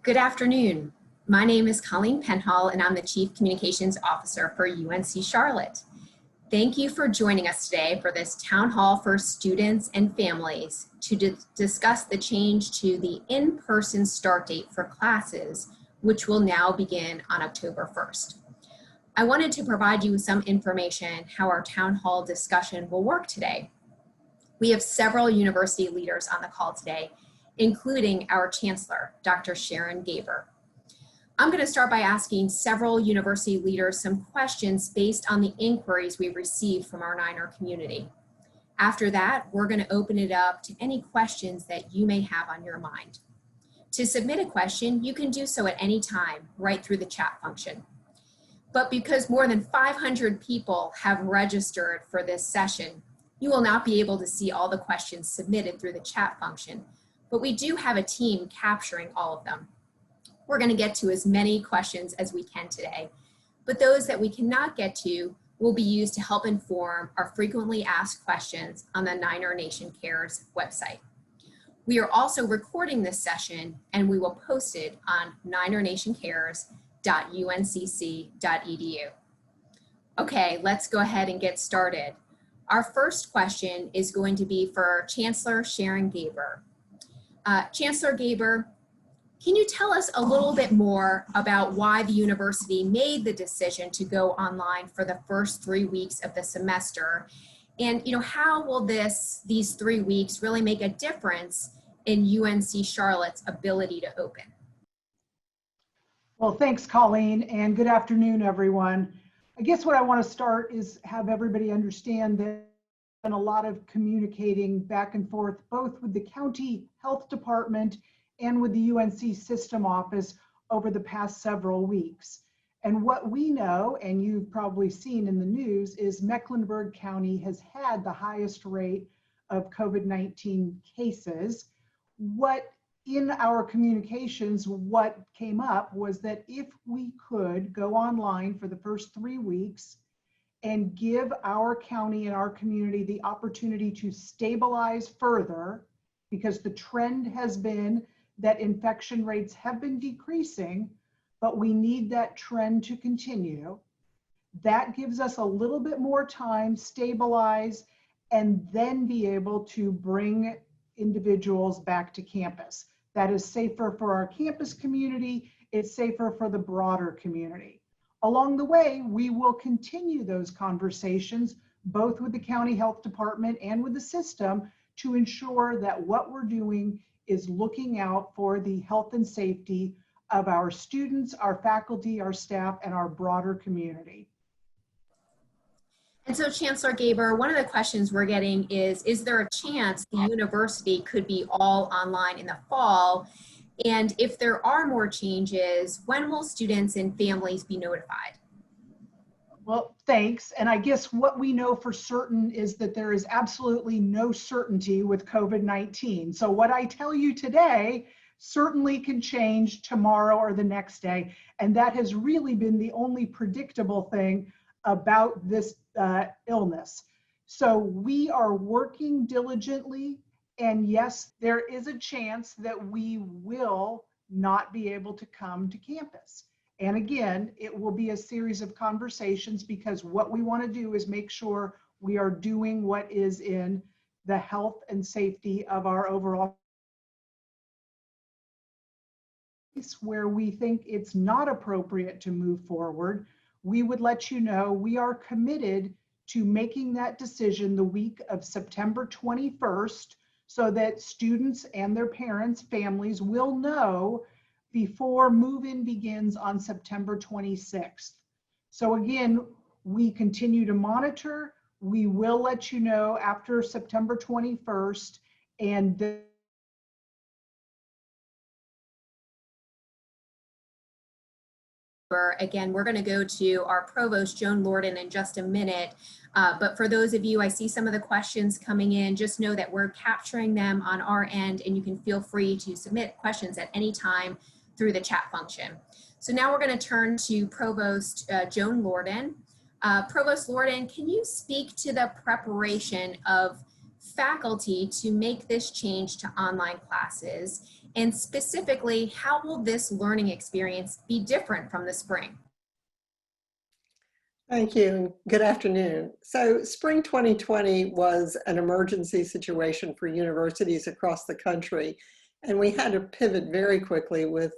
Good afternoon. My name is Colleen Penhall, and I'm the Chief Communications Officer for UNC Charlotte. Thank you for joining us today for this town hall for students and families to discuss the change to the in-person start date for classes, which will now begin on October 1st. I wanted to provide you with some information how our town hall discussion will work today. We have several university leaders on the call today, including our Chancellor, Dr. Sharon Gaber. I'm going to start by asking several university leaders some questions based on the inquiries we've received from our Niner community. After that, we're going to open it up to any questions that you may have on your mind. To submit a question, you can do so at any time, right through the chat function. But because more than 500 people have registered for this session, you will not be able to see all the questions submitted through the chat function, but we do have a team capturing all of them. We're going to get to as many questions as we can today, but those that we cannot get to will be used to help inform our frequently asked questions on the Niner Nation Cares website. We are also recording this session and we will post it on ninernationcares.uncc.edu. Okay, let's go ahead and get started. Our first question is going to be for Chancellor Sharon Gaber. Chancellor Gaber, can you tell us a little bit more about why the university made the decision to go online for the first 3 weeks of the semester? And how will these 3 weeks really make a difference in UNC Charlotte's ability to open? Well, thanks, Colleen, and good afternoon, everyone. I guess what I want to start is have everybody understand that been a lot of communicating back and forth, both with the county health department and with the UNC system office over the past several weeks. And what we know, and you've probably seen in the news, is Mecklenburg County has had the highest rate of COVID-19 cases. What in our communications, what came up was that if we could go online for the first 3 weeks and give our county and our community the opportunity to stabilize further, because the trend has been that infection rates have been decreasing, but we need that trend to continue. That gives us a little bit more time, stabilize, and then be able to bring individuals back to campus. That is safer for our campus community, it's safer for the broader community. Along the way, we will continue those conversations, both with the county health department and with the system, to ensure that what we're doing is looking out for the health and safety of our students, our faculty, our staff, and our broader community. And so, Chancellor Gaber, one of the questions we're getting is there a chance the university could be all online in the fall? And if there are more changes, when will students and families be notified? Well, thanks. And I guess what we know for certain is that there is absolutely no certainty with COVID-19. So what I tell you today certainly can change tomorrow or the next day. And that has really been the only predictable thing about this illness. So we are working diligently. And yes, there is a chance that we will not be able to come to campus. And again, it will be a series of conversations, because what we want to do is make sure we are doing what is in the health and safety of our overall. Where we think it's not appropriate to move forward, we would let you know. We are committed to making that decision the week of September 21st, so that students and their parents, families will know before move-in begins on September 26th. So again, we continue to monitor. We will let you know after September 21st. And again, we're going to go to our provost, Joan Lorden, in just a minute. But for those of you, I see some of the questions coming in. Just know that we're capturing them on our end, and you can feel free to submit questions at any time through the chat function. So now we're going to turn to Provost Joan Lorden. Provost Lorden, can you speak to the preparation of faculty to make this change to online classes And specifically, how will this learning experience be different from the spring? Thank you, and good afternoon. So spring 2020 was an emergency situation for universities across the country, and we had to pivot very quickly with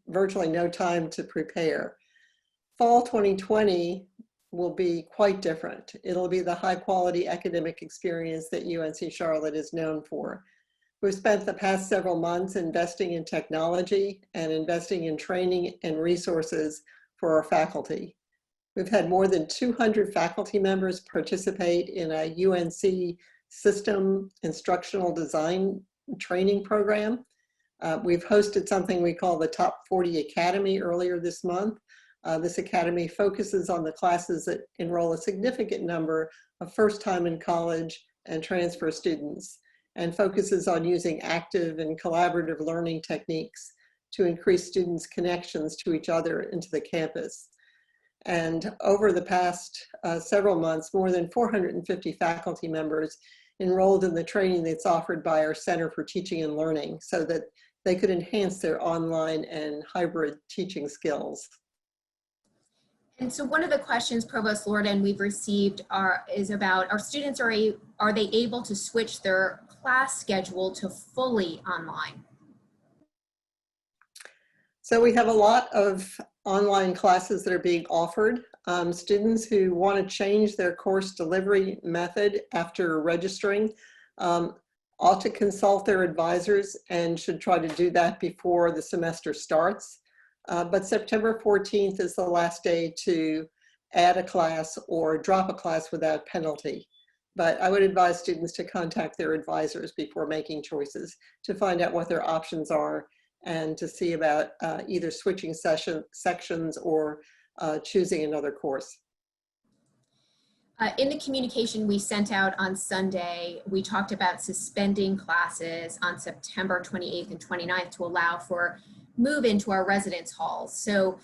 virtually no time to prepare. Fall 2020 will be quite different. It'll be the high quality academic experience that UNC Charlotte is known for. We've spent the past several months investing in technology and investing in training and resources for our faculty. We've had more than 200 faculty members participate in a UNC system instructional design training program. We've hosted something we call the Top 40 Academy earlier this month. This academy focuses on the classes that enroll a significant number of first time in college and transfer students, and focuses on using active and collaborative learning techniques to increase students' connections to each other and to the campus. And over the past several months, more than 450 faculty members enrolled in the training that's offered by our Center for Teaching and Learning so that they could enhance their online and hybrid teaching skills. And so one of the questions, Provost Lorden, we've received is about our students, are they able to switch their class schedule to fully online? So we have a lot of online classes that are being offered. Students who want to change their course delivery method after registering ought to consult their advisors and should try to do that before the semester starts. But September 14th is the last day to add a class or drop a class without penalty. But I would advise students to contact their advisors before making choices to find out what their options are and to see about either switching sections or choosing another course. In the communication we sent out on Sunday, we talked about suspending classes on September 28th and 29th to allow for move into our residence halls. So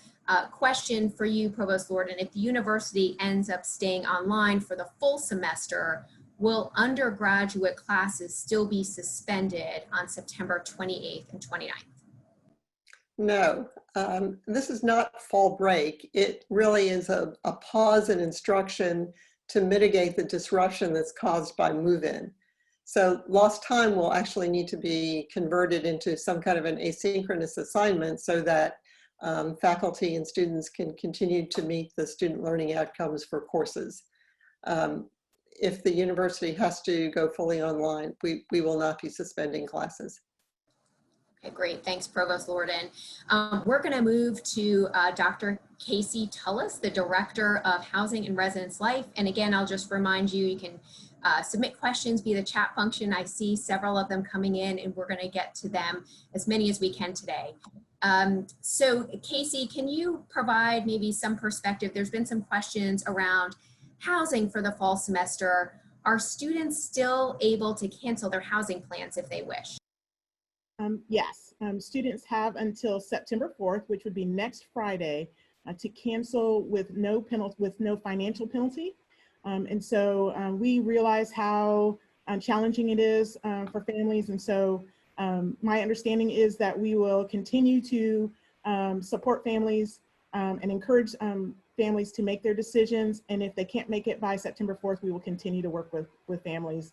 question for you, Provost Lorden, if the university ends up staying online for the full semester, will undergraduate classes still be suspended on September 28th and 29th? No, this is not fall break. It really is a pause in instruction to mitigate the disruption that's caused by move-in. So lost time will actually need to be converted into some kind of an asynchronous assignment so that faculty and students can continue to meet the student learning outcomes for courses. If the university has to go fully online, we will not be suspending classes. Okay, great. Thanks, Provost Lorden. We're going to move to Dr. Casey Tullis, the Director of Housing and Residence Life. And again, I'll just remind you, you can submit questions via the chat function. I see several of them coming in, and we're going to get to them as many as we can today. So Casey, can you provide maybe some perspective? There's been some questions around housing for the fall semester. Are students still able to cancel their housing plans if they wish? Yes, students have until September 4th, which would be next Friday, to cancel with no penalty, with no financial penalty. And so we realize how challenging it is for families. And so my understanding is that we will continue to support families and encourage families to make their decisions. And if they can't make it by September 4th, we will continue to work with families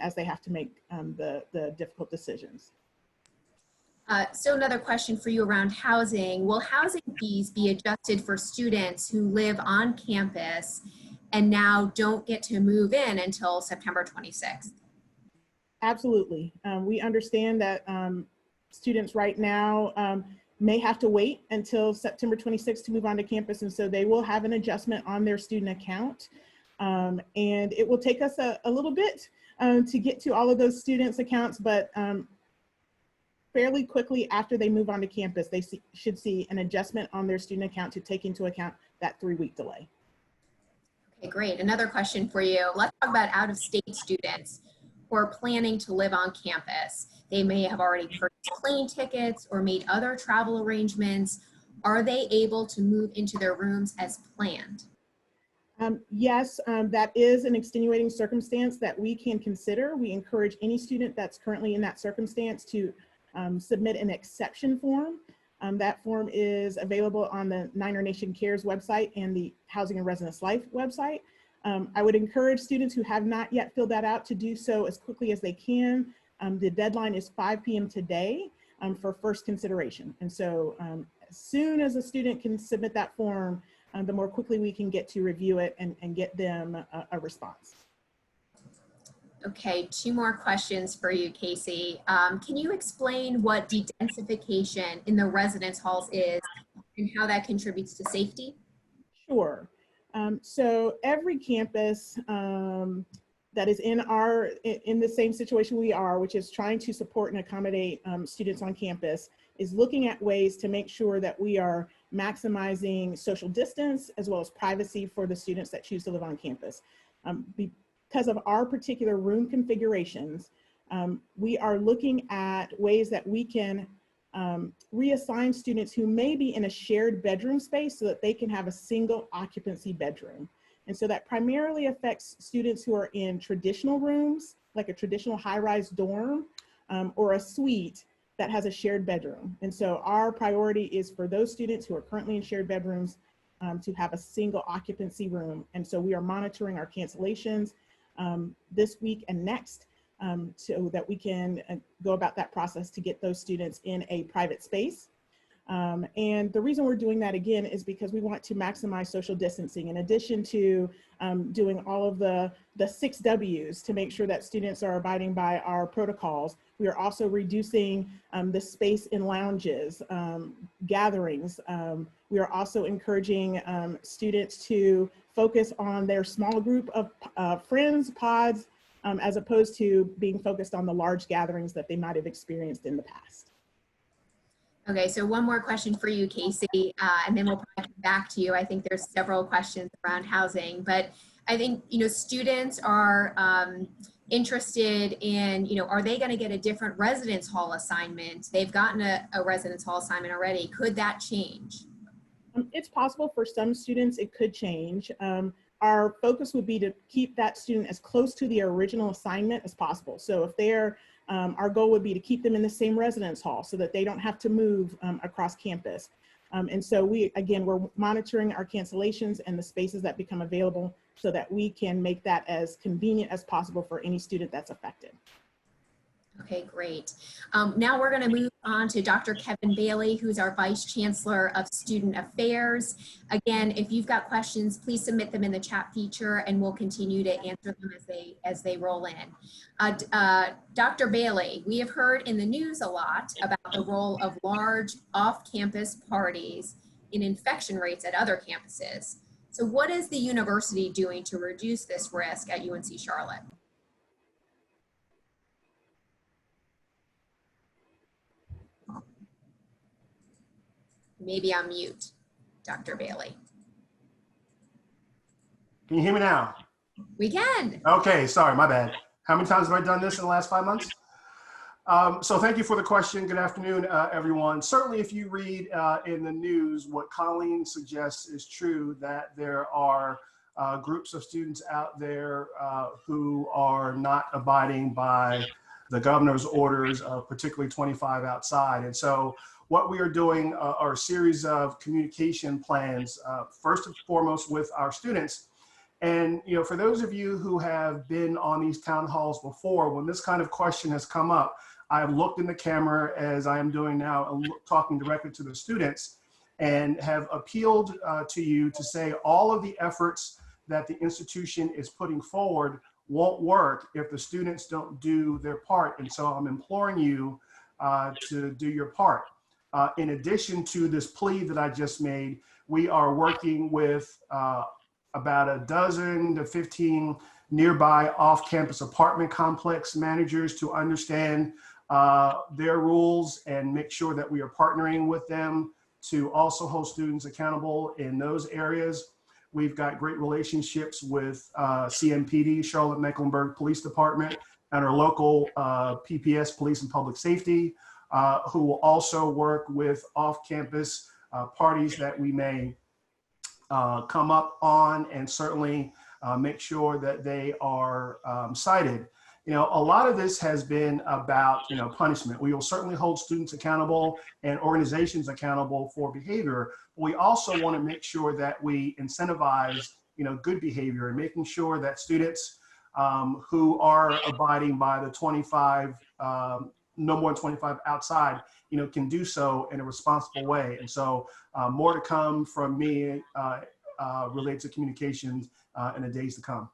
as they have to make the difficult decisions. So another question for you around housing. Will housing fees be adjusted for students who live on campus and now don't get to move in until September 26th? Absolutely. We understand that students right now may have to wait until September 26th to move onto campus, and so they will have an adjustment on their student account. And it will take us a little bit to get to all of those students' accounts, but fairly quickly after they move onto campus, they should see an adjustment on their student account to take into account that 3-week delay. Okay, great. Another question for you. Let's talk about out-of-state students who are planning to live on campus. They may have already purchased plane tickets or made other travel arrangements. Are they able to move into their rooms as planned? Yes, that is an extenuating circumstance that we can consider. We encourage any student that's currently in that circumstance to submit an exception form. That form is available on the Niner Nation Cares website and the Housing and Residence Life website. I would encourage students who have not yet filled that out to do so as quickly as they can. The deadline is 5 p.m. today for first consideration. And so as soon as a student can submit that form, the more quickly we can get to review it and get them a response. Okay, 2 more questions for you, Casey. Can you explain what dedensification in the residence halls is and how that contributes to safety? Sure. So every campus that is in the same situation we are, which is trying to support and accommodate students on campus, is looking at ways to make sure that we are maximizing social distance as well as privacy for the students that choose to live on campus. Because of our particular room configurations, we are looking at ways that we can reassign students who may be in a shared bedroom space so that they can have a single occupancy bedroom. And so that primarily affects students who are in traditional rooms, like a traditional high-rise dorm or a suite that has a shared bedroom. And so our priority is for those students who are currently in shared bedrooms to have a single occupancy room. And so we are monitoring our cancellations this week and next so that we can go about that process to get those students in a private space. And the reason we're doing that again is because we want to maximize social distancing. In addition to doing all of the 6 W's to make sure that students are abiding by our protocols, we are also reducing the space in lounges, gatherings. We are also encouraging students to focus on their small group of friends, pods, as opposed to being focused on the large gatherings that they might have experienced in the past. Okay, so 1 more question for you, Casey, and then we'll probably come back to you. I think there's several questions around housing, but I think, students are interested in, are they going to get a different residence hall assignment? They've gotten a residence hall assignment already. Could that change? It's possible for some students it could change. Our focus would be to keep that student as close to the original assignment as possible. So if they're, our goal would be to keep them in the same residence hall so that they don't have to move across campus. And so we're monitoring our cancellations and the spaces that become available so that we can make that as convenient as possible for any student that's affected. Okay, great. Now we're going to move on to Dr. Kevin Bailey, who's our Vice Chancellor of Student Affairs. Again, if you've got questions, please submit them in the chat feature and we'll continue to answer them as they roll in. Dr. Bailey, we have heard in the news a lot about the role of large off-campus parties in infection rates at other campuses. So what is the university doing to reduce this risk at UNC Charlotte? Maybe on mute, Dr. Bailey. Can you hear me now? We can. Okay, sorry, my bad. How many times have I done this in the last 5 months? So thank you for the question. Good afternoon, everyone. Certainly, if you read in the news, what Colleen suggests is true, that there are groups of students out there who are not abiding by the governor's orders, particularly 25 outside. And so what we are doing are a series of communication plans, first and foremost with our students. And for those of you who have been on these town halls before, when this kind of question has come up, I have looked in the camera as I am doing now and talking directly to the students and have appealed to you to say all of the efforts that the institution is putting forward won't work if the students don't do their part. And so I'm imploring you to do your part. In addition to this plea that I just made, we are working with about a dozen to 15 nearby off-campus apartment complex managers to understand their rules and make sure that we are partnering with them to also hold students accountable in those areas. We've got great relationships with CMPD, Charlotte-Mecklenburg Police Department, and our local PPS, Police and Public Safety, who will also work with off-campus parties that we may come up on, and certainly make sure that they are cited. a lot of this has been about, punishment. We will certainly hold students accountable and organizations accountable for behavior. But we also want to make sure that we incentivize, good behavior and making sure that students who are abiding by the 25, no more than 25 outside, can do so in a responsible way. And so more to come from me related to communications in the days to come.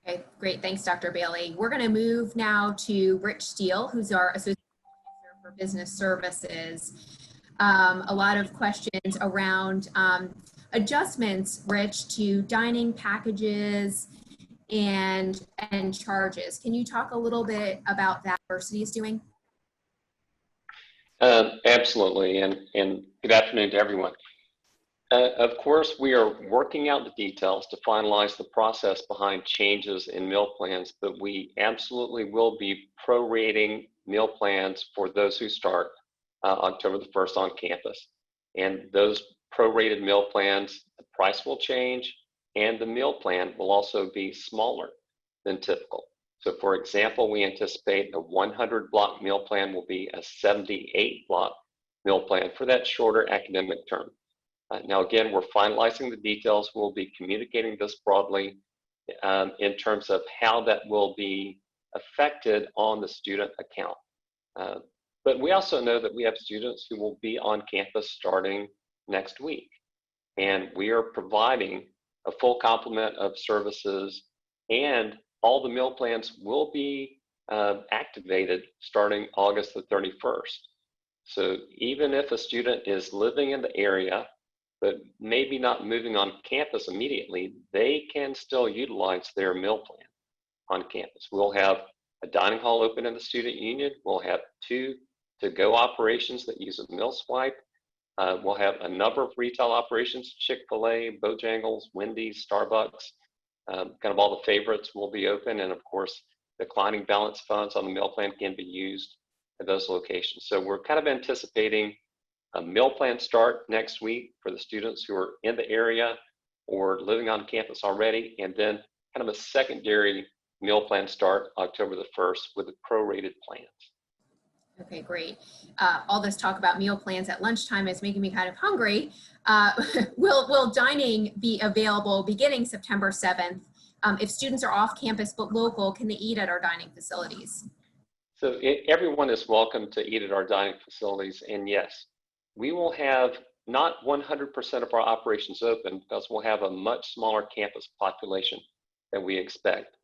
Okay, great. Thanks, Dr. Bailey. We're going to move now to Rich Steele, who's our Associate Officer for Business Services. A lot of questions around adjustments, Rich, to dining packages and charges. Can you talk a little bit about that university is doing? Absolutely, and good afternoon to everyone. Of course, we are working out the details to finalize the process behind changes in meal plans, but we absolutely will be prorating meal plans for those who start October the 1st on campus. And those prorated meal plans, the price will change, and the meal plan will also be smaller than typical. So for example, we anticipate a 100 block meal plan will be a 78 block meal plan for that shorter academic term. Now, again, we're finalizing the details. We'll be communicating this broadly in terms of how that will be affected on the student account. But we also know that we have students who will be on campus starting next week. And we are providing a full complement of services, and all the meal plans will be activated starting August the 31st. So even if a student is living in the area, but maybe not moving on campus immediately, they can still utilize their meal plan on campus. We'll have a dining hall open in the student union. We'll have 2 to-go operations that use a meal swipe. We'll have a number of retail operations, Chick-fil-A, Bojangles, Wendy's, Starbucks, kind of all the favorites will be open. And of course, declining balance funds on the meal plan can be used at those locations. So we're kind of anticipating a meal plan start next week for the students who are in the area or living on campus already, and then kind of a secondary meal plan start October the 1st with the prorated plans. Okay, great. All this talk about meal plans at lunchtime is making me kind of hungry. Will dining be available beginning September 7th? If students are off campus but local, can they eat at our dining facilities? So everyone is welcome to eat at our dining facilities, and yes, we will have not 100% of our operations open because we'll have a much smaller campus population than we expect.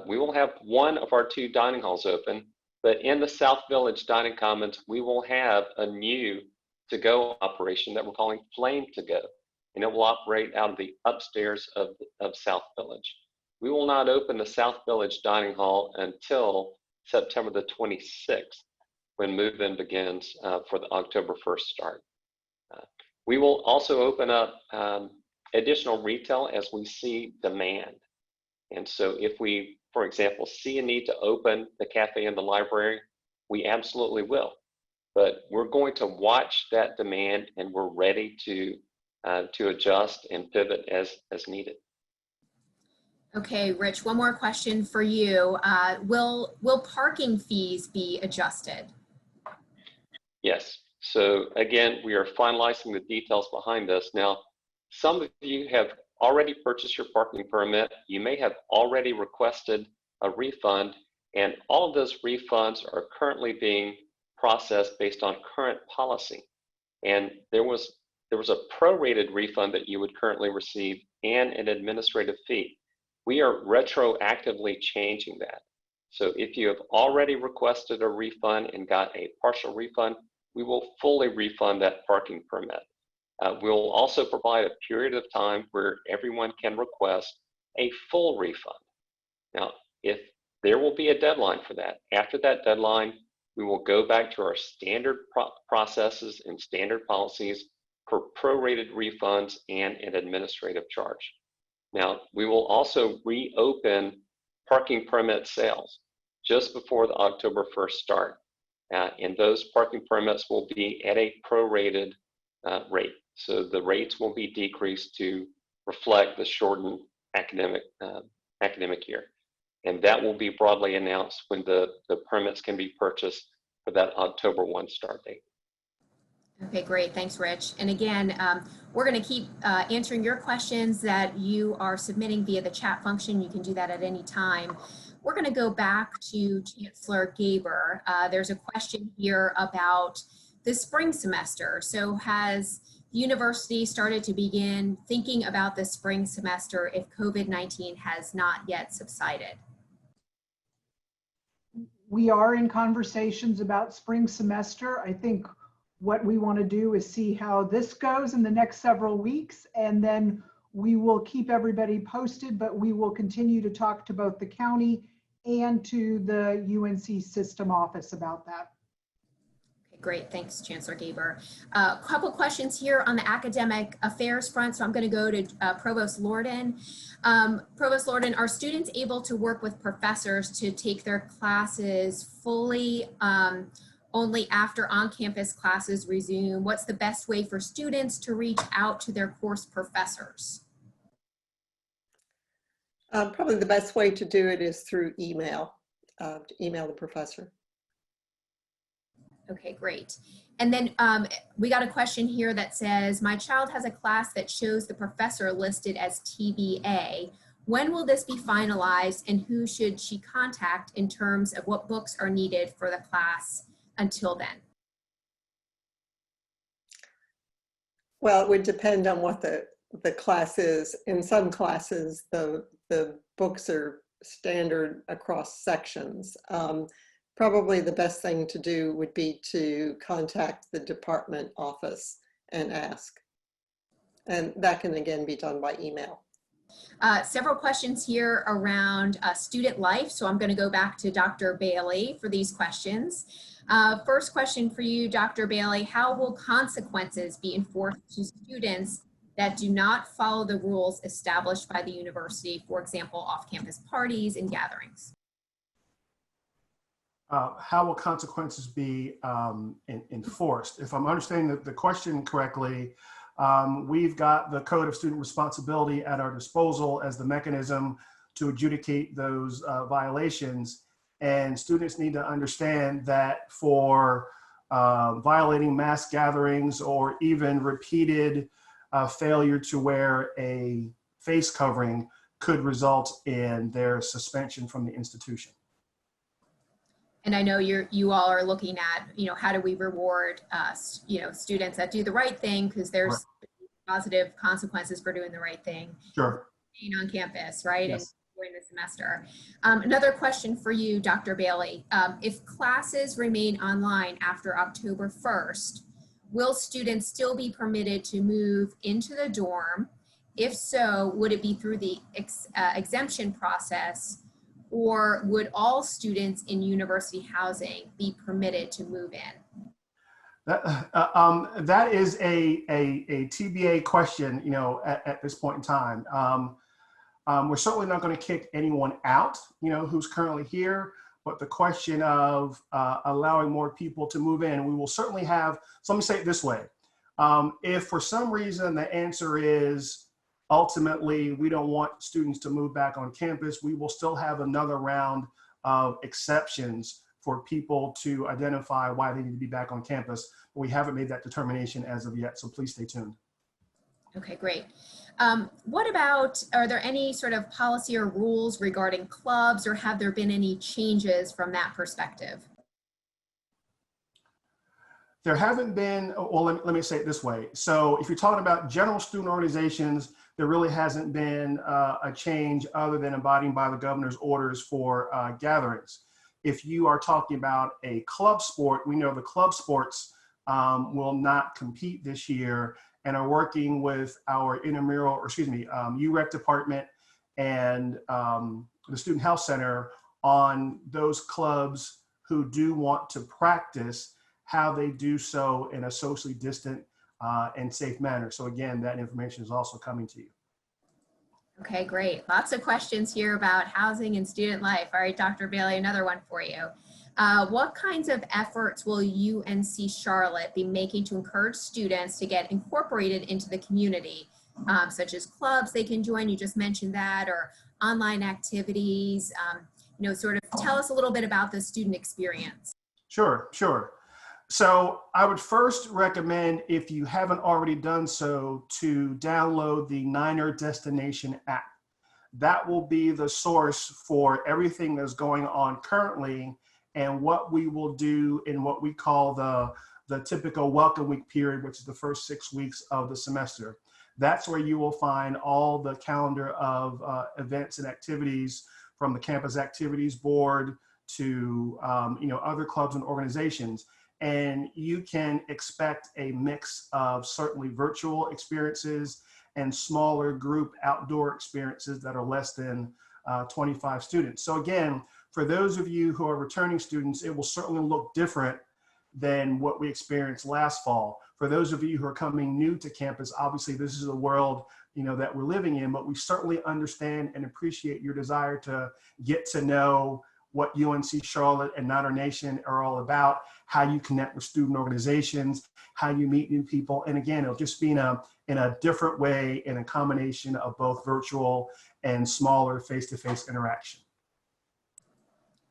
We will have one of our 2 dining halls open, but in the South Village Dining Commons, we will have a new to-go operation that we're calling Flame To Go, and it will operate out of the upstairs of South Village. We will not open the South Village Dining Hall until September the 26th, when move-in begins for the October 1st start. We will also open up additional retail as we see demand. And so if we, for example, see a need to open the cafe and the library, we absolutely will. But we're going to watch that demand, and we're ready to adjust and pivot as needed. Okay, Rich, one more question for you. Will parking fees be adjusted? Yes. So again, we are finalizing the details behind this. Now, some of you have already purchased your parking permit. You may have already requested a refund, and all of those refunds are currently being processed based on current policy. And there was a prorated refund that you would currently receive and an administrative fee. We are retroactively changing that. So if you have already requested a refund and got a partial refund, we will fully refund that parking permit. We'll also provide a period of time where everyone can request a full refund. Now, if there will be a deadline for that, after that deadline, we will go back to our standard processes and standard policies for prorated refunds and an administrative charge. Now, we will also reopen parking permit sales just before the October 1st start. And those parking permits will be at a prorated rate. So the rates will be decreased to reflect the shortened academic year. And that will be broadly announced when the permits can be purchased for that October 1 start date. Okay, great. Thanks, Rich. And again, we're going to keep answering your questions that you are submitting via the chat function. You can do that at any time. We're going to go back to Chancellor Gaber. There's a question here about the spring semester. So has the university started to begin thinking about the spring semester if COVID-19 has not yet subsided? We are in conversations about spring semester. I think what we want to do is see how this goes in the next several weeks, and then we will keep everybody posted, but we will continue to talk to both the county and to the UNC system office about that. Okay, great. Thanks, Chancellor Gaber. A couple questions here on the academic affairs front. So I'm going to go to Provost Lorden. Provost Lorden, are students able to work with professors to take their classes fully only after on-campus classes resume? What's the best way for students to reach out to their course professors? Probably the best way to do it is through email, to email the professor. Okay, great. And then we got a question here that says, my child has a class that shows the professor listed as TBA. When will this be finalized, and who should she contact in terms of what books are needed for the class until then? Well, it would depend on what the class is. In some classes, the books are standard across sections. Probably the best thing to do would be to contact the department office and ask. And that can again be done by email. Several questions here around student life. So I'm going to go back to Dr. Bailey for these questions. First question for you, Dr. Bailey, how will consequences be enforced to students that do not follow the rules established by the university, for example, off-campus parties and gatherings? How will consequences be enforced? If I'm understanding the question correctly, we've got the Code of Student Responsibility at our disposal as the mechanism to adjudicate those violations. And students need to understand that for violating mass gatherings or even repeated failure to wear a face covering could result in their suspension from the institution. And I know you all are looking at, how do we reward, students that do the right thing, because there's positive consequences for doing the right thing. Sure. Being on campus, right? Yes. And during the semester. Another question for you, Dr. Bailey. If classes remain online after October 1st, will students still be permitted to move into the dorm? If so, would it be through the exemption process, or would all students in university housing be permitted to move in? That is a TBA question, at this point in time. We're certainly not going to kick anyone out, who's currently here, but the question of allowing more people to move in, we will certainly have, so let me say it this way. If for some reason the answer is ultimately we don't want students to move back on campus, we will still have another round of exceptions for people to identify why they need to be back on campus. But we haven't made that determination as of yet, so please stay tuned. Okay, great. What about, are there any sort of policy or rules regarding clubs, or have there been any changes from that perspective? There haven't been, well, let me say it this way. So if you're talking about general student organizations, there really hasn't been a change other than abiding by the governor's orders for gatherings. If you are talking about a club sport, we know the club sports will not compete this year, and are working with our intramural, or excuse me, UREC department and the Student Health Center on those clubs who do want to practice, how they do so in a socially distant and safe manner. So again, that information is also coming to you. Okay, great. Lots of questions here about housing and student life. All right, Dr. Bailey, another one for you. What kinds of efforts will UNC Charlotte be making to encourage students to get incorporated into the community, such as clubs they can join. You just mentioned that, or online activities. Sort of tell us a little bit about the student experience. Sure, sure. So I would first recommend, if you haven't already done so, to download the Niner Destination app. That will be the source for everything that's going on currently and what we will do in what we call the typical welcome week period, which is the first 6 weeks of the semester. That's where you will find all the calendar of events and activities from the Campus Activities Board to other clubs and organizations. And you can expect a mix of certainly virtual experiences and smaller group outdoor experiences that are less than 25 students. So again, for those of you who are returning students, it will certainly look different than what we experienced last fall. For those of you who are coming new to campus, obviously this is the world that we're living in, but we certainly understand and appreciate your desire to get to know what UNC Charlotte and Niner Nation are all about, how you connect with student organizations, how you meet new people. And again, it'll just be in a different way, in a combination of both virtual and smaller face-to-face interaction.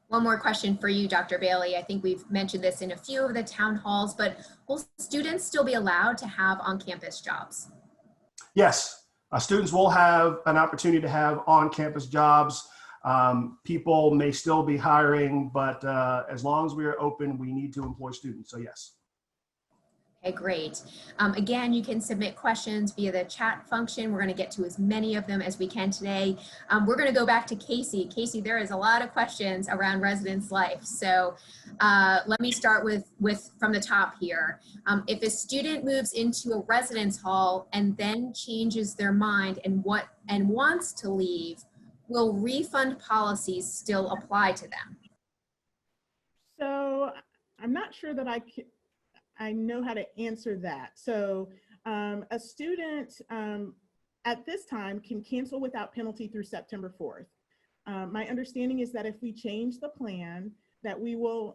One more question for you, Dr. Bailey. I think we've mentioned this in a few of the town halls, but will students still be allowed to have on-campus jobs? Yes, students will have an opportunity to have on-campus jobs. People may still be hiring, but as long as we are open, we need to employ students, so yes. Okay, great. Again, you can submit questions via the chat function. We're going to get to as many of them as we can today. We're going to go back to Casey. Casey, there is a lot of questions around residence life. So let me start with from the top here. If a student moves into a residence hall and then changes their mind and wants to leave, will refund policies still apply to them? So I'm not sure that I know how to answer that. So a student at this time can cancel without penalty through September 4th. My understanding is that if we change the plan, that we will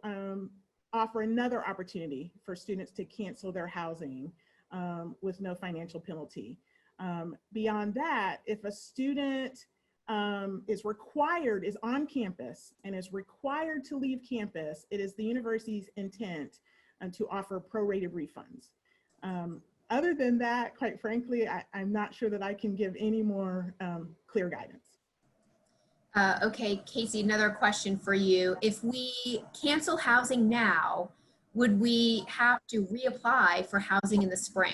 offer another opportunity for students to cancel their housing with no financial penalty. Beyond that, if a student is on campus and is required to leave campus, it is the university's intent to offer prorated refunds. Other than that, quite frankly, I'm not sure that I can give any more clear guidance. Okay, Casey, another question for you. If we cancel housing now, would we have to reapply for housing in the spring?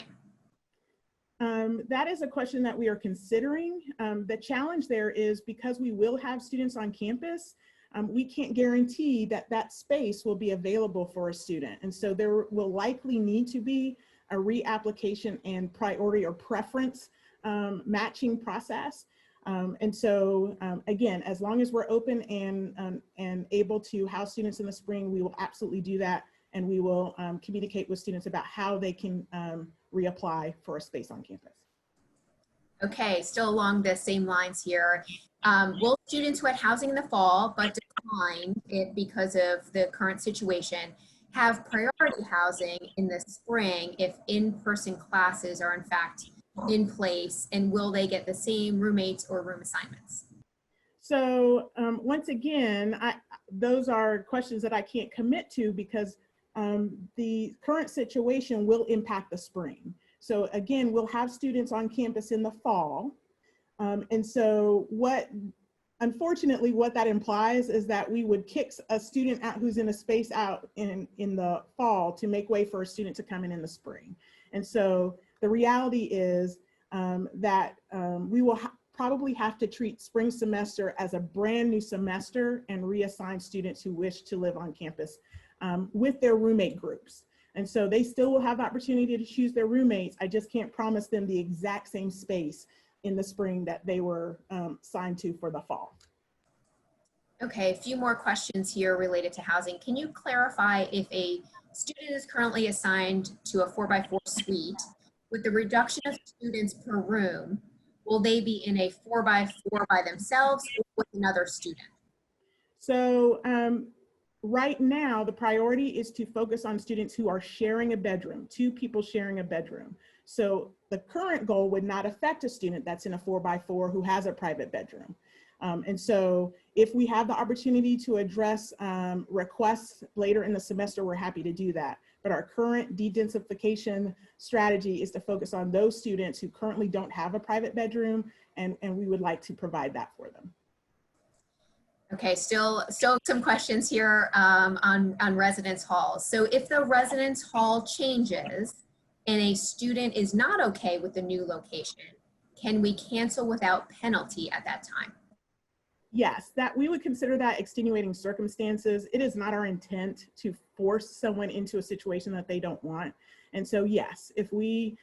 That is a question that we are considering. The challenge there is because we will have students on campus, we can't guarantee that that space will be available for a student. And so there will likely need to be a reapplication and priority or preference matching process. And so again, as long as we're open and able to house students in the spring, we will absolutely do that. And we will communicate with students about how they can reapply for a space on campus. Okay, still along the same lines here. Will students who had housing in the fall but declined it because of the current situation have priority housing in the spring if in-person classes are in fact in place, and will they get the same roommates or room assignments? So once again, those are questions that I can't commit to because the current situation will impact the spring. So again, we'll have students on campus in the fall. And so unfortunately, what that implies is that we would kick a student out who's in a space out in the fall to make way for a student to come in the spring. And so the reality is that we will probably have to treat spring semester as a brand new semester and reassign students who wish to live on campus with their roommate groups. And so they still will have the opportunity to choose their roommates. I just can't promise them the exact same space in the spring that they were signed to for the fall. Okay, a few more questions here related to housing. Can you clarify if a student is currently assigned to a 4x4 suite, with the reduction of students per room, will they be in a 4x4 by themselves or with another student? So right now, the priority is to focus on students who are sharing a bedroom, 2 people sharing a bedroom. So the current goal would not affect a student that's in a 4x4 who has a private bedroom. And so if we have the opportunity to address requests later in the semester, we're happy to do that. But our current de-densification strategy is to focus on those students who currently don't have a private bedroom, and we would like to provide that for them. Okay, still some questions here on residence halls. So if the residence hall changes and a student is not okay with the new location, can we cancel without penalty at that time? Yes, that we would consider that extenuating circumstances. It is not our intent to force someone into a situation that they don't want. And so yes, if we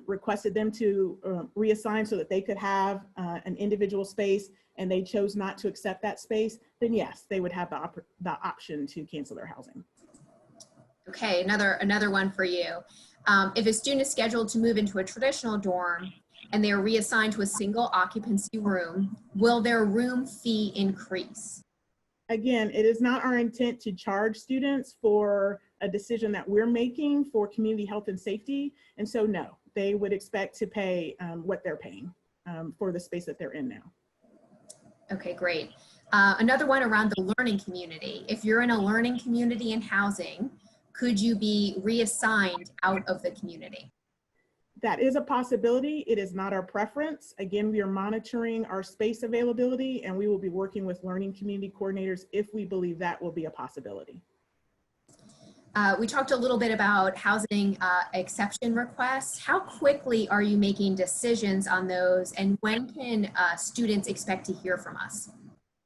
requested them to reassign so that they could have an individual space and they chose not to accept that space, then yes, they would have the option to cancel their housing. Okay, another one for you. If a student is scheduled to move into a traditional dorm and they are reassigned to a single occupancy room, will their room fee increase? Again, it is not our intent to charge students for a decision that we're making for community health and safety. And so no, they would expect to pay what they're paying for the space that they're in now. Okay, great. Another one around the learning community. If you're in a learning community and housing, could you be reassigned out of the community? That is a possibility. It is not our preference. Again, we are monitoring our space availability, and we will be working with learning community coordinators if we believe that will be a possibility. We talked a little bit about housing exception requests. How quickly are you making decisions on those, and when can students expect to hear from us?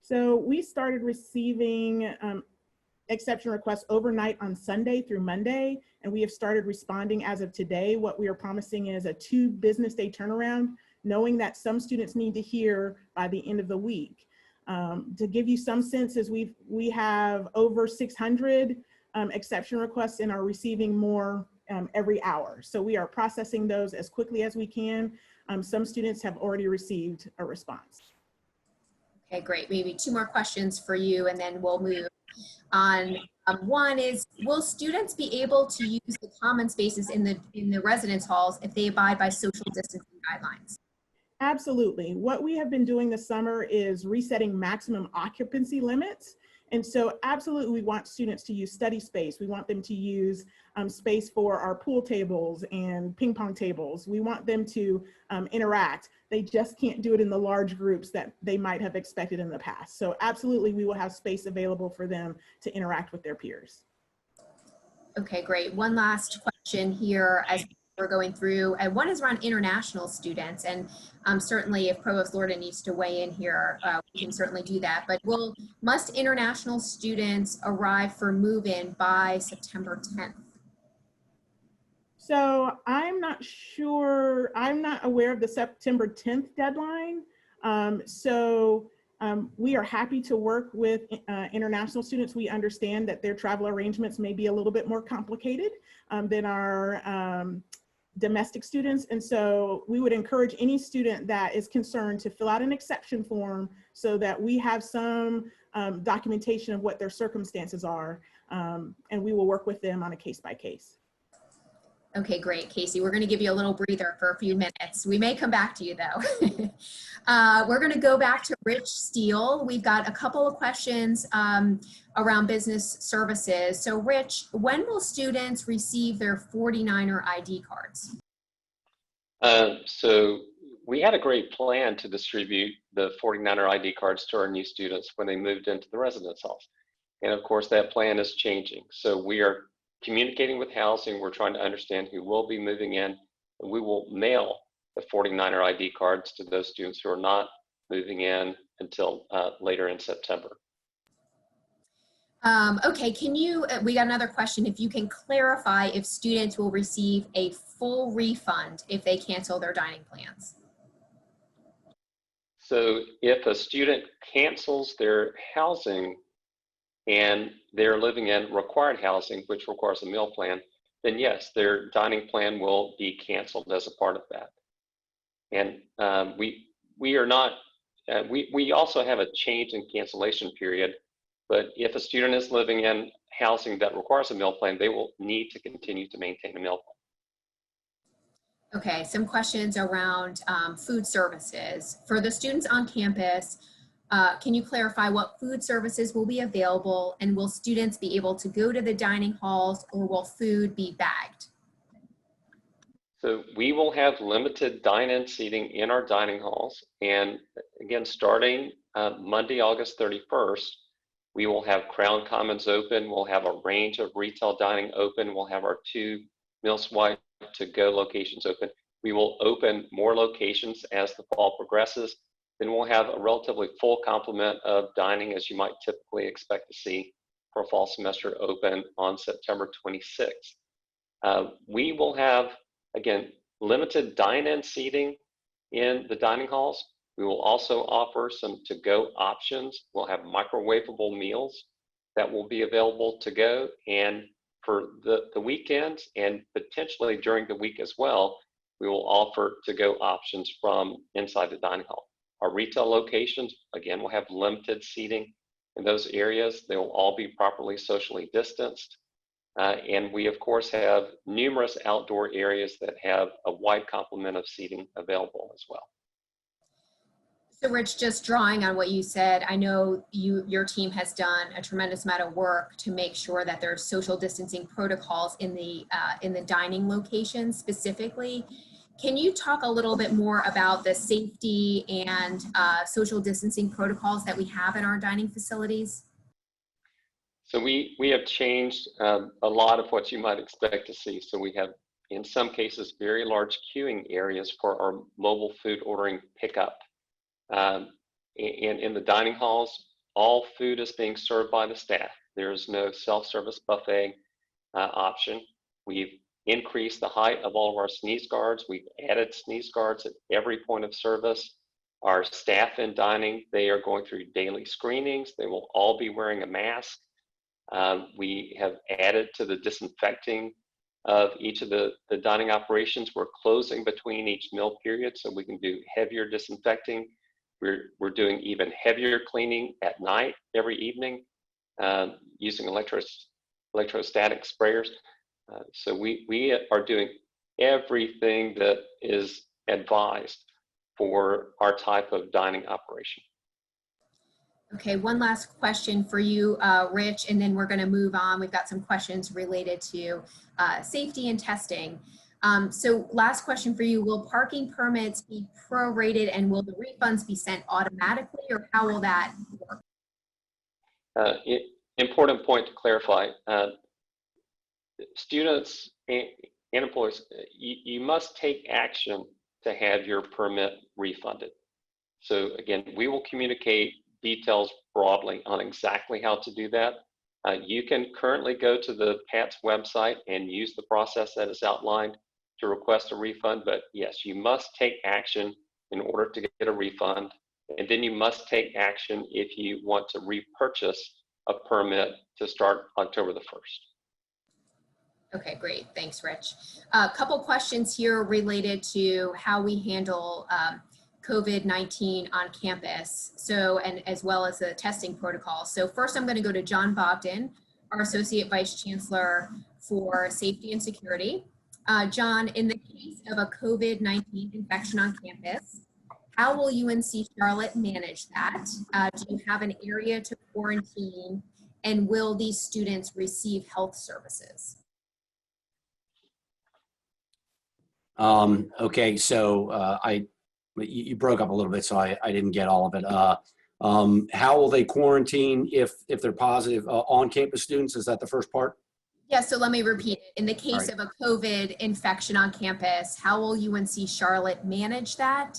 So we started receiving exception requests overnight on Sunday through Monday, and we have started responding as of today. What we are promising is a 2 business day turnaround, knowing that some students need to hear by the end of the week. To give you some sense, is we have over 600 exception requests and are receiving more every hour. So we are processing those as quickly as we can. Some students have already received a response. Okay, great. Maybe 2 more questions for you, and then we'll move on. One is, will students be able to use the common spaces in the residence halls if they abide by social distancing guidelines? Absolutely. What we have been doing this summer is resetting maximum occupancy limits. And so absolutely, we want students to use study space. We want them to use space for our pool tables and ping pong tables. We want them to interact. They just can't do it in the large groups that they might have expected in the past. So absolutely, we will have space available for them to interact with their peers. Okay, great. One last question here as we're going through, and one is around international students, and certainly if Provost Lordan needs to weigh in here, we can certainly do that, but must international students arrive for move-in by September 10th? So I'm not sure, I'm not aware of the September 10th deadline. We are happy to work with international students. We understand that their travel arrangements may be a little bit more complicated than our domestic students. And so we would encourage any student that is concerned to fill out an exception form so that we have some documentation of what their circumstances are. And we will work with them on a case by case. Okay, great, Casey. We're going to give you a little breather for a few minutes. We may come back to you though. We're going to go back to Rich Steele. We've got a couple of questions around business services. So Rich, when will students receive their 49er ID cards? So we had a great plan to distribute the 49er ID cards to our new students when they moved into the residence halls. And of course that plan is changing. So we are communicating with housing. We're trying to understand who will be moving in, and we will mail the 49er ID cards to those students who are not moving in until later in September. Okay, we got another question. If you can clarify if students will receive a full refund if they cancel their dining plans. So if a student cancels their housing and they're living in required housing, which requires a meal plan, then yes, their dining plan will be canceled as a part of that. And we are not, we also have a change in cancellation period, but if a student is living in housing that requires a meal plan, they will need to continue to maintain a meal Okay, some questions around food services. For the students on campus, can you clarify what food services will be available, and will students be able to go to the dining halls, or will food be bagged? So we will have limited dine-in seating in our dining halls. And again, starting Monday, August 31st, we will have Crown Commons open. We'll have a range of retail dining open. We'll have our 2 Meal Swipe to-go locations open. We will open more locations as the fall progresses. Then we'll have a relatively full complement of dining, as you might typically expect to see for fall semester, open on September 26th. We will have, again, limited dine-in seating in the dining halls. We will also offer some to-go options. We'll have microwavable meals that will be available to go. And for the weekends and potentially during the week as well, we will offer to-go options from inside the dining hall. Our retail locations, again, will have limited seating in those areas. They will all be properly socially distanced. And we, of course, have numerous outdoor areas that have a wide complement of seating available as well. So Rich, just drawing on what you said, I know your team has done a tremendous amount of work to make sure that there's social distancing protocols in the dining locations specifically. Can you talk a little bit more about the safety and social distancing protocols that we have in our dining facilities? So we have changed a lot of what you might expect to see. So we have, in some cases, very large queuing areas for our mobile food ordering pickup. In the dining halls, all food is being served by the staff. There is no self-service buffet option. We've increased the height of all of our sneeze guards. We've added sneeze guards at every point of service. Our staff in dining, they are going through daily screenings. They will all be wearing a mask. We have added to the disinfecting of each of the dining operations. We're closing between each meal period so we can do heavier disinfecting. We're doing even heavier cleaning at night every evening using electrostatic sprayers. So we are doing everything that is advised for our type of dining operation. Okay, one last question for you, Rich, and then we're going to move on. We've got some questions related to safety and testing. So last question for you, will parking permits be prorated and will the refunds be sent automatically, or how will that work? Important point to clarify. Students and employees, you must take action to have your permit refunded. So again, we will communicate details broadly on exactly how to do that. You can currently go to the PATS website and use the process that is outlined to request a refund, but yes, you must take action in order to get a refund, and then you must take action if you want to repurchase a permit to start October the 1st. Okay, great. Thanks, Rich. A couple questions here related to how we handle COVID-19 on campus, so, and as well as the testing protocol. So first I'm going to go to John Bogdan, our Associate Vice Chancellor for Safety and Security. John, in the case of a COVID-19 infection on campus, how will UNC Charlotte manage that? Do you have an area to quarantine, and will these students receive health services? Okay, so you broke up a little bit, so I didn't get all of it. How will they quarantine if they're positive? On-campus students, is that the first part? Yeah, so let me repeat it. In the case of a COVID infection on campus, how will UNC Charlotte manage that?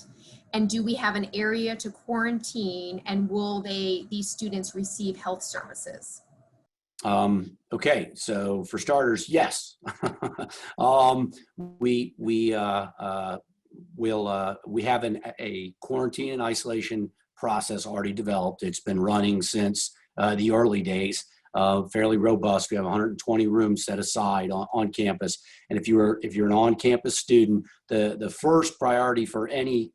And do we have an area to quarantine, and will these students receive health services? Okay, so for starters, yes. We have a quarantine and isolation process already developed. It's been running since the early days. Fairly robust. We have 120 rooms set aside on campus. And if you're an on-campus student, the first priority for any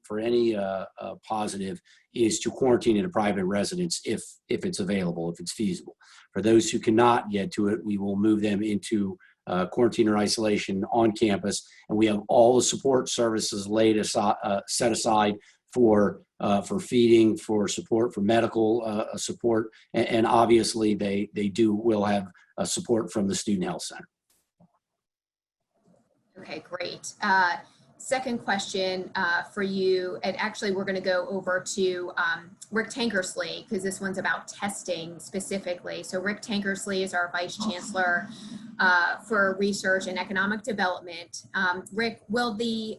positive is to quarantine in a private residence if it's available, if it's feasible. For those who cannot get to it, we will move them into quarantine or isolation on campus, and we have all the support services set aside for feeding, for support, for medical support, and obviously they will have support from the Student Health Center. Okay, great. Second question for you, and actually we're going to go over to Rick Tankersley because this one's about testing specifically. So Rick Tankersley is our Vice Chancellor for Research and Economic Development. Rick, will the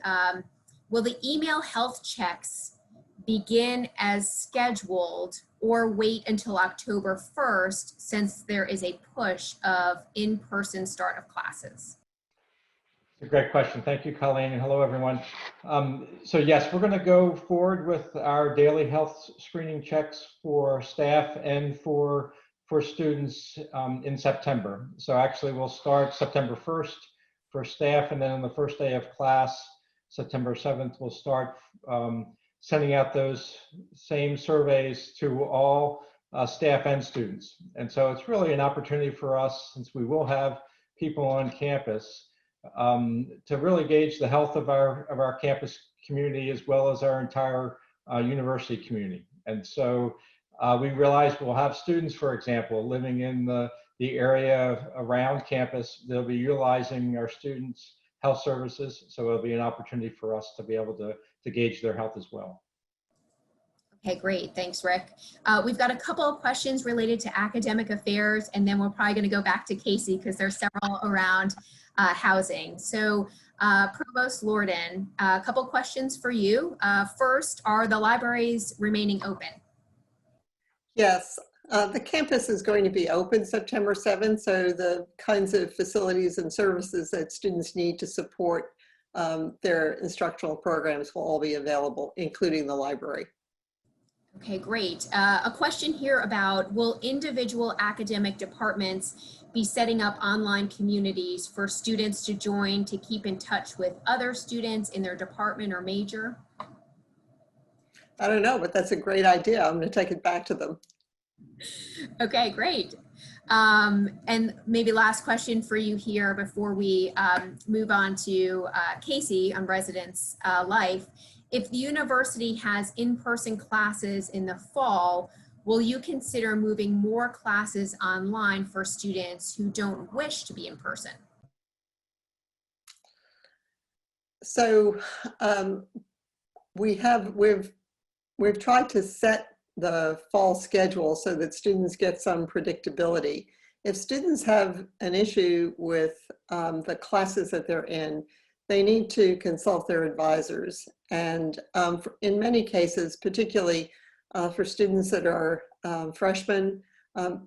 email health checks begin as scheduled or wait until October 1st since there is a push of in-person start of classes? A great question. Thank you, Colleen, and hello, everyone. So yes, we're going to go forward with our daily health screening checks for staff and for students in September. So actually, we'll start September 1st for staff, and then on the first day of class, September 7th, we'll start sending out those same surveys to all staff and students. And so it's really an opportunity for us, since we will have people on campus, to really gauge the health of our campus community as well as our entire university community. And so we realize we'll have students, for example, living in the area around campus. They'll be utilizing our students' health services, so it'll be an opportunity for us to be able to gauge their health as well. Okay, great. Thanks, Rick. We've got a couple of questions related to academic affairs, and then we're probably going to go back to Casey because there's several around housing. So Provost Lorden, a couple questions for you. First, are the libraries remaining open? Yes, the campus is going to be open September 7th, so the kinds of facilities and services that students need to support their instructional programs will all be available, including the library. Okay, great. A question here about, will individual academic departments be setting up online communities for students to join to keep in touch with other students in their department or major? I don't know, but that's a great idea. I'm going to take it back to them. Okay, great. And maybe last question for you here before we move on to Casey on residence life. If the university has in-person classes in the fall, will you consider moving more classes online for students who don't wish to be in person? So we've tried to set the fall schedule so that students get some predictability. If students have an issue with the classes that they're in, they need to consult their advisors. And in many cases, particularly for students that are freshmen,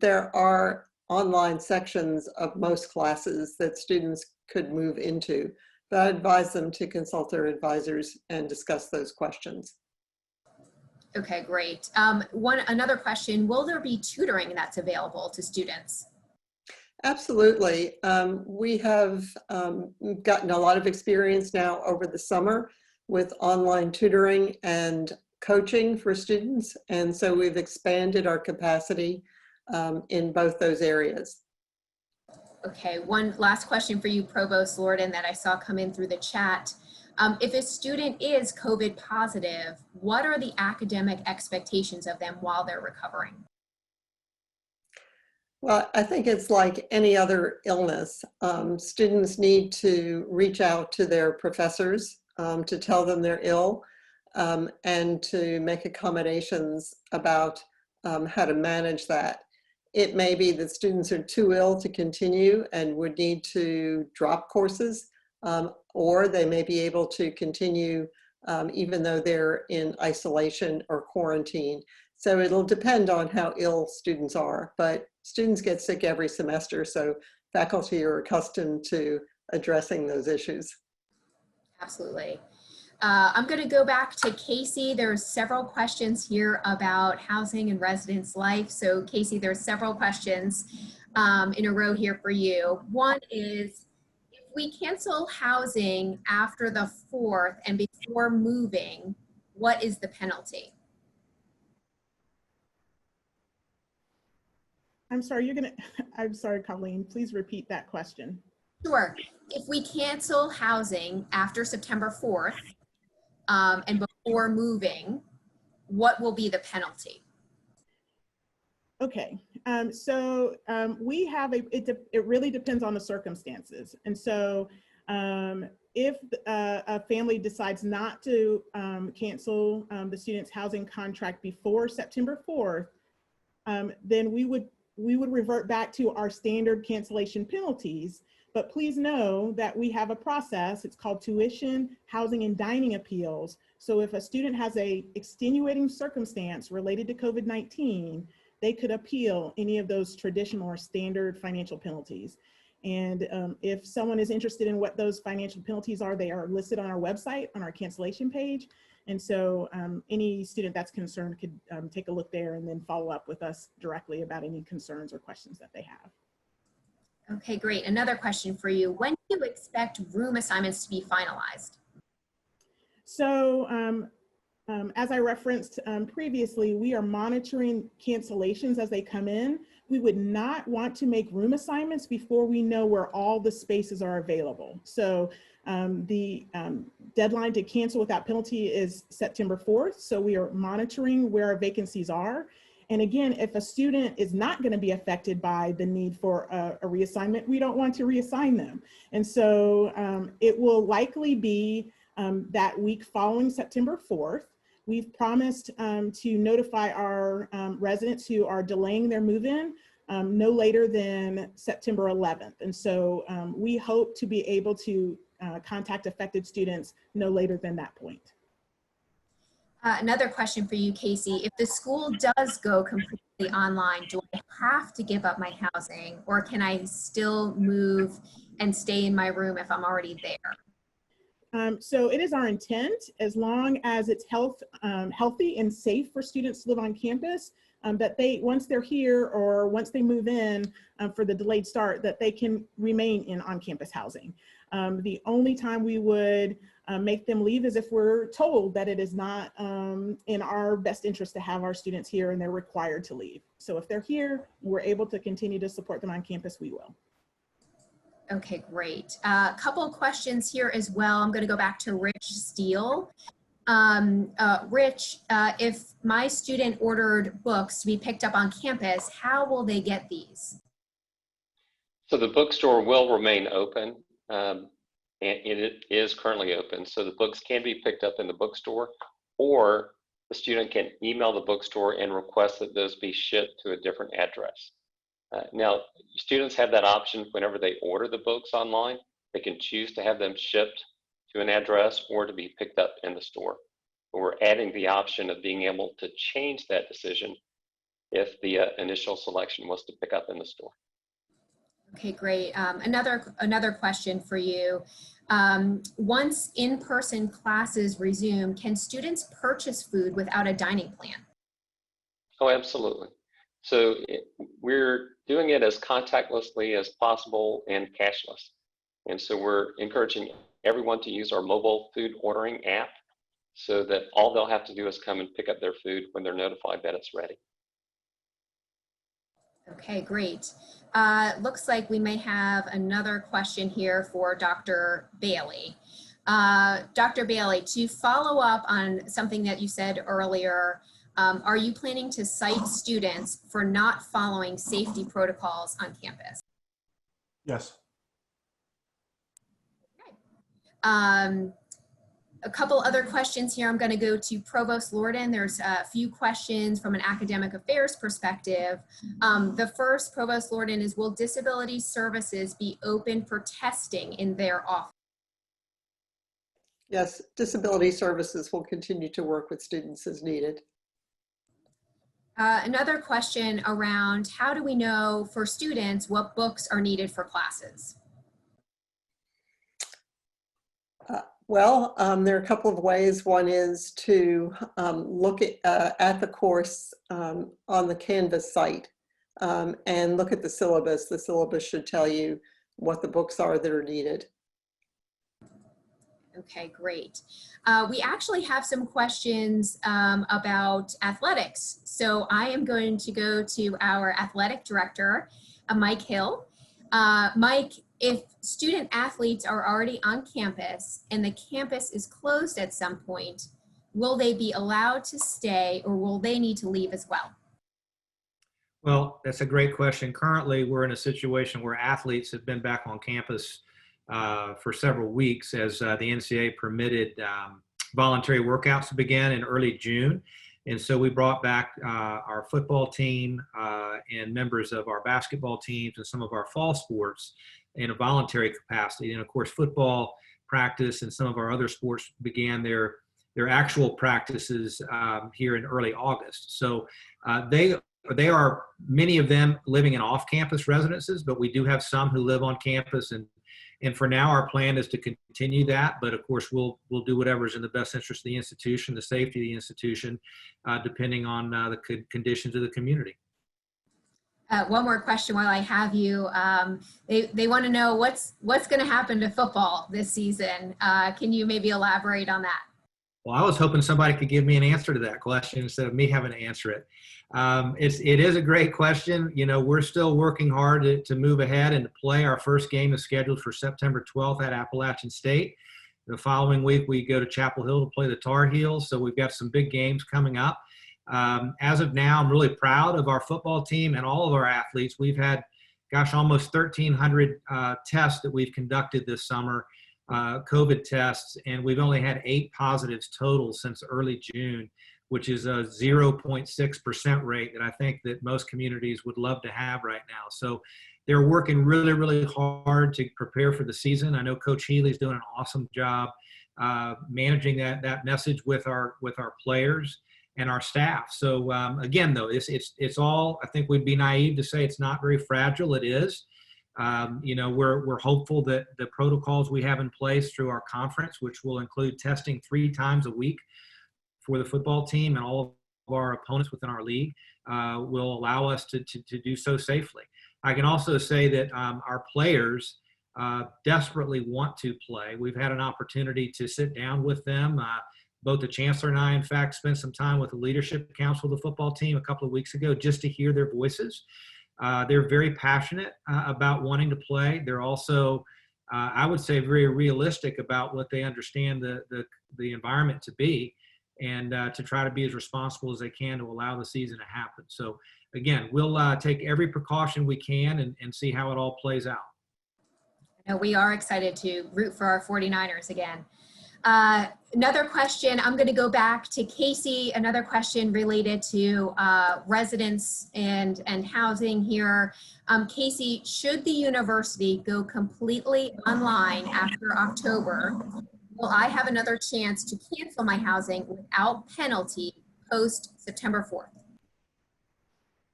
there are online sections of most classes that students could move into. But I advise them to consult their advisors and discuss those questions. Okay, great. Another question, will there be tutoring that's available to students? Absolutely. We have gotten a lot of experience now over the summer with online tutoring and coaching for students. And so we've expanded our capacity in both those areas. Okay, one last question for you, Provost Lorden, that I saw come in through the chat. If a student is COVID positive, what are the academic expectations of them while they're recovering? Well, I think it's like any other illness. Students need to reach out to their professors to tell them they're ill and to make accommodations about how to manage that. It may be that students are too ill to continue and would need to drop courses, or they may be able to continue even though they're in isolation or quarantine. So it'll depend on how ill students are, but students get sick every semester, so faculty are accustomed to addressing those issues. Absolutely. I'm going to go back to Casey. There's several questions here about housing and residence life. So Casey, there's several questions in a row here for you. One is, if we cancel housing after the 4th and before moving, what is the penalty? I'm sorry, Colleen, please repeat that question. Sure. If we cancel housing after September 4th and before moving, what will be the penalty? Okay, we have it really depends on the circumstances. And so if a family decides not to cancel the student's housing contract before September 4th, then we would revert back to our standard cancellation penalties. But please know that we have a process. It's called tuition, housing, and dining appeals. So if a student has a extenuating circumstance related to COVID-19, they could appeal any of those traditional or standard financial penalties. And if someone is interested in what those financial penalties are, they are listed on our website, on our cancellation page. And so any student that's concerned could take a look there and then follow up with us directly about any concerns or questions that they have. Okay, great. Another question for you. When do you expect room assignments to be finalized? So as I referenced previously, we are monitoring cancellations as they come in. We would not want to make room assignments before we know where all the spaces are available. So the deadline to cancel without penalty is September 4th. So we are monitoring where our vacancies are. And again, if a student is not going to be affected by the need for a reassignment, we don't want to reassign them. And so it will likely be that week following September 4th. We've promised to notify our residents who are delaying their move-in no later than September 11th. And so we hope to be able to contact affected students no later than that point. Another question for you, Casey. If the school does go completely online, do I have to give up my housing, or can I still move and stay in my room if I'm already there? So it is our intent, as long as it's healthy and safe for students to live on campus, that once they're here or once they move in for the delayed start, that they can remain in on-campus housing. The only time we would make them leave is if we're told that it is not in our best interest to have our students here and they're required to leave. So if they're here, we're able to continue to support them on campus, we will. Okay, great. A couple of questions here as well. I'm going to go back to Rich Steele. Rich, if my student ordered books to be picked up on campus, how will they get these? So the bookstore will remain open, and it is currently open. So the books can be picked up in the bookstore, or the student can email the bookstore and request that those be shipped to a different address. Now, students have that option whenever they order the books online. They can choose to have them shipped to an address or to be picked up in the store. But we're adding the option of being able to change that decision if the initial selection was to pick up in the store. Okay, great. Another question for you. Once in-person classes resume, can students purchase food without a dining plan? Oh, absolutely. So we're doing it as contactlessly as possible and cashless. And so we're encouraging everyone to use our mobile food ordering app so that all they'll have to do is come and pick up their food when they're notified that it's ready. Okay, great. Looks like we may have another question here for Dr. Bailey. Dr. Bailey, to follow up on something that you said earlier, are you planning to cite students for not following safety protocols on campus? Yes. Okay. A couple other questions here. I'm going to go to Provost Lorden. There's a few questions from an academic affairs perspective. The first, Provost Lorden, is will disability services be open for testing in their office? Yes, disability services will continue to work with students as needed. Another question around how do we know for students what books are needed for classes? Well, there are a couple of ways. One is to look at the course on the Canvas site and look at the syllabus. The syllabus should tell you what the books are that are needed. Okay, great. We actually have some questions about athletics. So I am going to go to our athletic director, Mike Hill. Mike, if student athletes are already on campus and the campus is closed at some point, will they be allowed to stay or will they need to leave as well? Well, that's a great question. Currently, we're in a situation where athletes have been back on campus for several weeks as the NCAA permitted voluntary workouts to begin in early June. And so we brought back our football team and members of our basketball teams and some of our fall sports in a voluntary capacity. And of course, football practice and some of our other sports began their actual practices here in early August. So they are, many of them living in off-campus residences, but we do have some who live on campus. And for now, our plan is to continue that. But of course, we'll do whatever is in the best interest of the institution, the safety of the institution, depending on the conditions of the community. One more question while I have you. They want to know what's going to happen to football this season. Can you maybe elaborate on that? Well, I was hoping somebody could give me an answer to that question instead of me having to answer it. It is a great question. You know, we're still working hard to move ahead and to play. Our first game is scheduled for September 12th at Appalachian State. The following week, we go to Chapel Hill to play the Tar Heels. So we've got some big games coming up. As of now, I'm really proud of our football team and all of our athletes. We've had, almost 1,300 tests that we've conducted this summer. COVID tests, and we've only had 8 positives total since early June, which is a 0.6% rate that I think that most communities would love to have right now. So they're working really, really hard to prepare for the season. I know Coach Healy's doing an awesome job managing that message with our players and our staff. So again, though, it's all, I think we'd be naive to say it's not very fragile. It is. You know, we're hopeful that the protocols we have in place through our conference, which will include testing 3 times a week for the football team and all of our opponents within our league, will allow us to do so safely. I can also say that our players desperately want to play. We've had an opportunity to sit down with them. Both the chancellor and I, in fact, spent some time with the leadership council of the football team a couple of weeks ago just to hear their voices. They're very passionate about wanting to play. They're also, I would say, very realistic about what they understand the environment to be, and to try to be as responsible as they can to allow the season to happen. So again, we'll take every precaution we can and see how it all plays out. I know we are excited to root for our 49ers again. Another question, I'm going to go back to Casey. Another question related to residents and housing here. Casey, should the university go completely online after October, will I have another chance to cancel my housing without penalty post September 4th?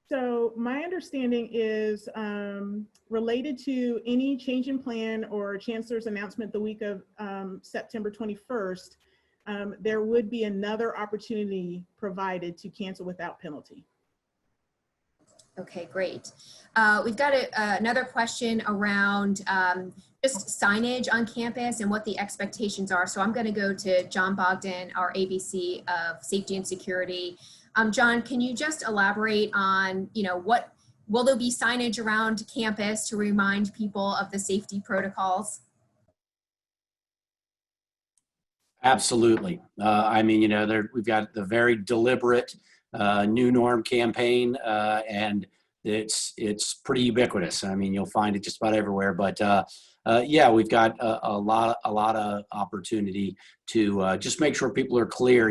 So my understanding is related to any change in plan or chancellor's announcement the week of September 21st, there would be another opportunity provided to cancel without penalty. Okay, great. We've got another question around just signage on campus and what the expectations are. So I'm going to go to John Bogdan, our AVC of Safety and Security. John, can you just elaborate on, what will there be signage around campus to remind people of the safety protocols? Absolutely. I mean, we've got the very deliberate new norm campaign, and it's pretty ubiquitous. I mean, you'll find it just about everywhere. But yeah, we've got a lot of opportunity to just make sure people are clear.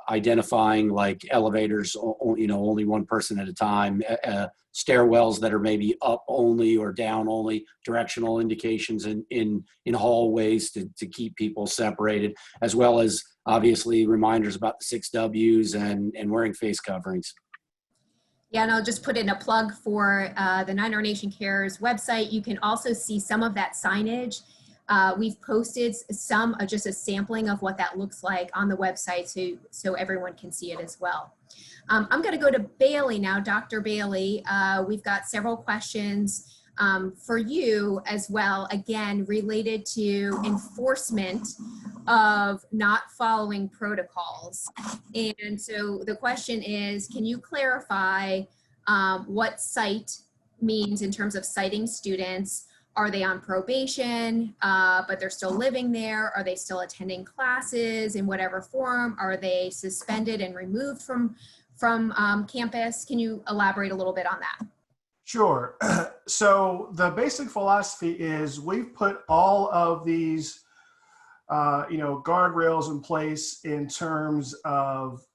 Identifying like elevators, only one person at a time, stairwells that are maybe up only or down only, directional indications in hallways to keep people separated, as well as obviously reminders about the 6 W's and wearing face coverings. Yeah, and I'll just put in a plug for the Niner Nation Cares website. You can also see some of that signage. We've posted just a sampling of what that looks like on the website so everyone can see it as well. I'm going to go to Bailey now, Dr. Bailey. We've got several questions for you as well, again, related to enforcement of not following protocols. And so the question is, can you clarify what site means in terms of citing students. Are they on probation, but they're still living there? Are they still attending classes in whatever form? Are they suspended and removed from campus? Can you elaborate a little bit on that? Sure. So the basic philosophy is we've put all of these, guardrails in place in terms of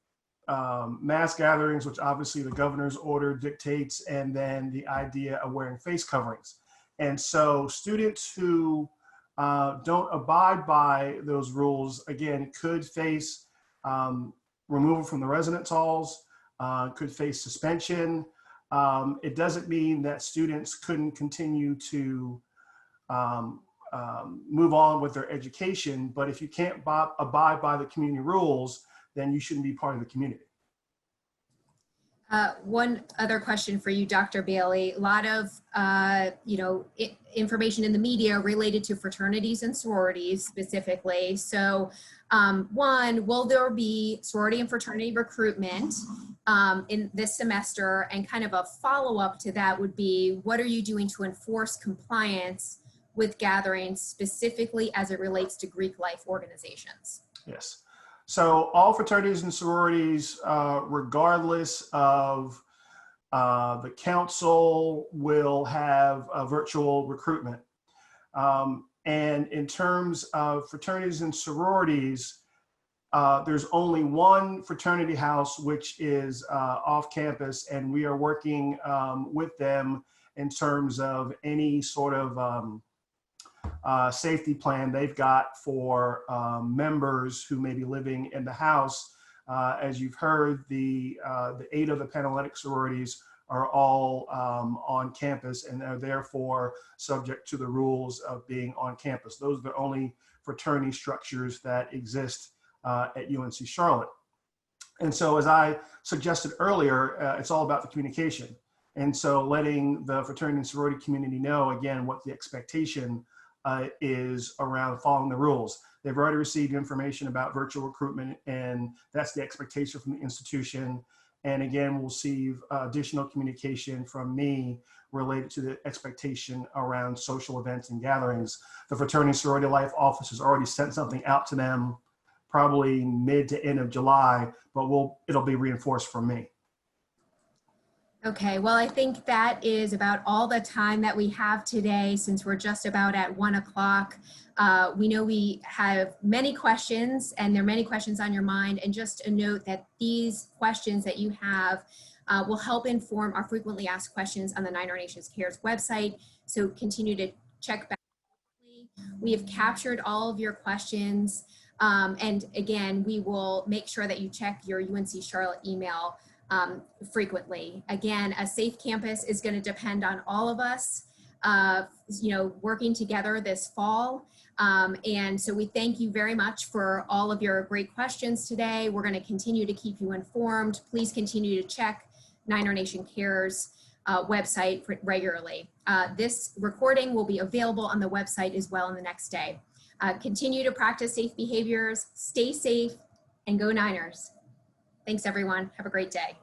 mass gatherings, which obviously the governor's order dictates, and then the idea of wearing face coverings. And so students who don't abide by those rules, again, could face removal from the residence halls, could face suspension. It doesn't mean that students couldn't continue to move on with their education, but if you can't abide by the community rules, then you shouldn't be part of the community. One other question for you, Dr. Bailey. A lot of, information in the media related to fraternities and sororities specifically. So one, will there be sorority and fraternity recruitment in this semester? And kind of a follow-up to that would be, what are you doing to enforce compliance with gatherings, specifically as it relates to Greek life organizations? Yes. So all fraternities and sororities, regardless of the council, will have a virtual recruitment. And in terms of fraternities and sororities, there's only one fraternity house which is off campus, and we are working with them in terms of any sort of safety plan they've got for members who may be living in the house. As you've heard, the 8 of the Panhellenic sororities are all on campus and are therefore subject to the rules of being on campus. Those are the only fraternity structures that exist at UNC Charlotte. And so, as I suggested earlier, it's all about the communication. And so letting the fraternity and sorority community know, again, what the expectation is around following the rules. They've already received information about virtual recruitment, and that's the expectation from the institution. And again, we'll receive additional communication from me related to the expectation around social events and gatherings. The Fraternity and Sorority Life Office has already sent something out to them, probably mid to end of July, but it'll be reinforced from me. Okay, well, I think that is about all the time that we have today, since we're just about at 1 o'clock. We know we have many questions, and there are many questions on your mind. And just a note that these questions that you have will help inform our frequently asked questions on the Nine Our Nations Cares website. So continue to check back. We have captured all of your questions. And again, we will make sure that you check your UNC Charlotte email frequently. Again, a safe campus is going to depend on all of us, working together this fall. And so we thank you very much for all of your great questions today. We're going to continue to keep you informed. Please continue to check Nine Our Nation Cares website regularly. This recording will be available on the website as well in the next day. Continue to practice safe behaviors, stay safe, and go Niners. Thanks, everyone. Have a great day.